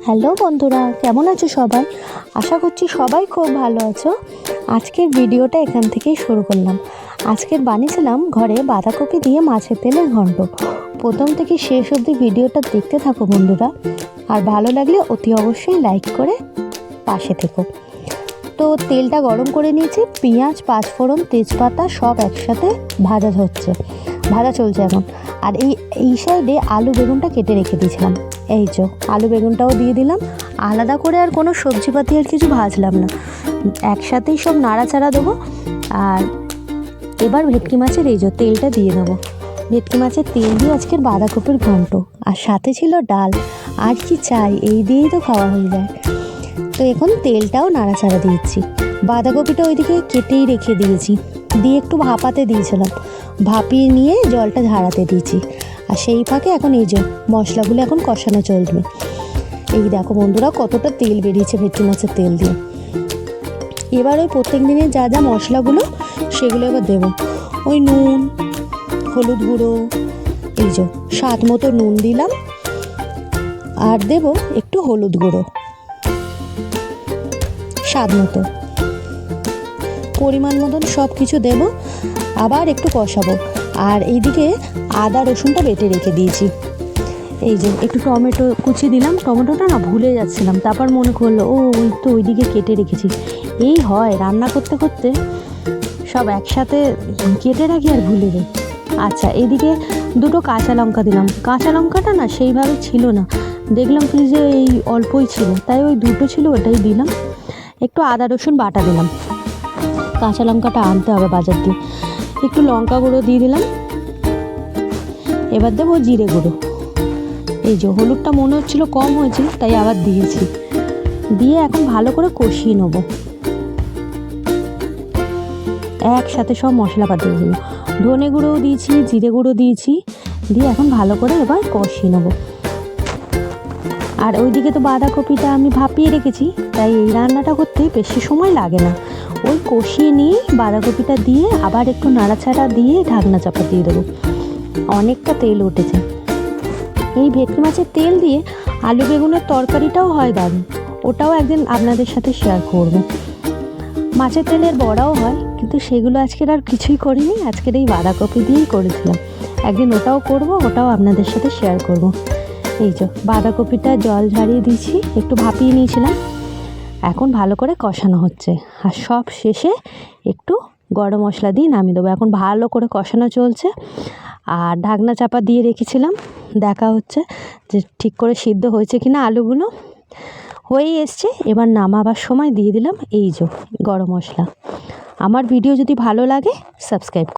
Hello বন্ধুরা, কেমন আছো সবাই? আশা করছি সবাই খুব ভালো আছো। আজকের ভিডিওটা এখান থেকেই শুরু করলাম। আজকের বানিয়েছিলাম ঘরে বাঁধাকপি দিয়ে মাছের তেলের ঘন্ট। প্রথম থেকে শেষ অবধি ভিডিওটা দেখতে থাকো বন্ধুরা, আর ভালো লাগলে অতি অবশ্যই লাইক করে পাশে থেকো। তো তেলটা গরম করে নিয়েছি, পেঁয়াজ, পাঁচফোড়ন, তেজপাতা সব একসাথে ভাজা চলছে এখন। আর এই সাইডে আলু বেগুনটা কেটে রেখে দিয়েছিলাম। এই যে আলু বেগুনটাও দিয়ে দিলাম। আলাদা করে আর কোনো সবজিপাতি আর কিছু ভাজলাম না, একসাথেই সব নাড়াচাড়া দেবো। আর এবার ভেটকি মাছের এই যে তেলটা দিয়ে দেবো। ভেটকি মাছের তেল দিয়ে আজকের বাঁধাকপির ঘন্ট, আর সাথে ছিল ডাল। আর কি চাই, এই দিয়েই তো খাওয়া হয়ে যায়। তো এখন তেলটাও নাড়াচাড়া দিয়েছি। বাঁধাকপিটা ওইদিকে কেটেই রেখে দিয়েছি, দিয়ে একটু ভাপাতে দিয়েছিলাম। ভাপিয়ে নিয়ে জলটা ঝাড়াতে দিয়েছি। আর সেই ফাঁকে এখন এই যে মশলাগুলো এখন কষানো চলবে। এই দেখো বন্ধুরা কতটা তেল বেরিয়েছে ভেটকি মাছের তেল দিয়ে। এবার ওই প্রত্যেক দিনের যা যা মশলাগুলো সেগুলো এবার দেবো। ওই নুন, হলুদ গুঁড়ো, এই যে স্বাদ মতো নুন দিলাম, আর দেবো একটু হলুদ গুঁড়ো স্বাদ মতো, পরিমাণ মতন সব কিছু দেবো। আবার একটু কষাবো। আর এইদিকে আদা রসুনটা বেটে রেখে দিয়েছি। এই যে একটু টমেটো কুচি দিলাম, টমেটোটা না ভুলে যাচ্ছিলাম, তারপর মনে করলো ওই তো ওইদিকে কেটে রেখেছি। এই হয় রান্না করতে করতে সব একসাথে কেটে রাখি আর ভুলে যাই। আচ্ছা, এইদিকে দুটো কাঁচা লঙ্কা দিলাম। কাঁচা লঙ্কাটা না সেইভাবে ছিল না, দেখলাম ফ্রিজে এই অল্পই ছিল, তাই ওই দুটো ছিল ওটাই দিলাম। একটু আদা রসুন বাটা দিলাম, কাঁচা লঙ্কাটা আনতে হবে বাজার দিয়ে। একটু লঙ্কা গুঁড়ো দিয়ে দিলাম। এবার দেবো জিরে গুঁড়ো। এই যে হলুদটা মনে হচ্ছিলো কম হয়েছিল, তাই আবার দিয়েছি। দিয়ে এখন ভালো করে কষিয়ে নেবো একসাথে সব মশলাপাতিগুলো। ধনে গুঁড়োও দিয়েছি, জিরে গুঁড়ো দিয়েছি, দিয়ে এখন ভালো করে এবার কষিয়ে নেবো। আর ওইদিকে তো বাঁধাকপিটা আমি ভাপিয়ে রেখেছি, তাই এই রান্নাটা করতে বেশি সময় লাগে না। ওই কষিয়ে নিয়ে বাঁধাকপিটা দিয়ে আবার একটু নাড়াচাড়া দিয়ে ঢাকনা চাপা দিয়ে দেবো। অনেকটা তেল উঠেছে। এই ভেটকি মাছের তেল দিয়ে আলু বেগুনের তরকারিটাও হয় দারুণ, ওটাও একদিন আপনাদের সাথে শেয়ার করব। মাছের তেলের বড়াও হয়, কিন্তু সেগুলো আজকের আর কিছুই করিনি, আজকের এই বাঁধাকপি দিয়েই করেছিলাম। একদিন ওটাও করব, ওটাও আপনাদের সাথে শেয়ার করব। এই যে বাঁধাকপিটা জল ঝারিয়ে দিয়েছি, একটু ভাপিয়ে নিয়েছিলাম। এখন ভালো করে কষানো হচ্ছে, আর সব শেষে একটু গরম মশলা দিয়ে নামিয়ে দেবো। এখন ভালো করে কষানো চলছে, আর ঢাকনা চাপা দিয়ে রেখেছিলাম। দেখা হচ্ছে যে ঠিক করে সিদ্ধ হয়েছে কিনা আলুগুলো। হয়েই এসছে। এবার নামাবার সময় দিয়ে দিলাম এই যে গরম মশলা। আমার ভিডিও যদি ভালো লাগে সাবস্ক্রাইব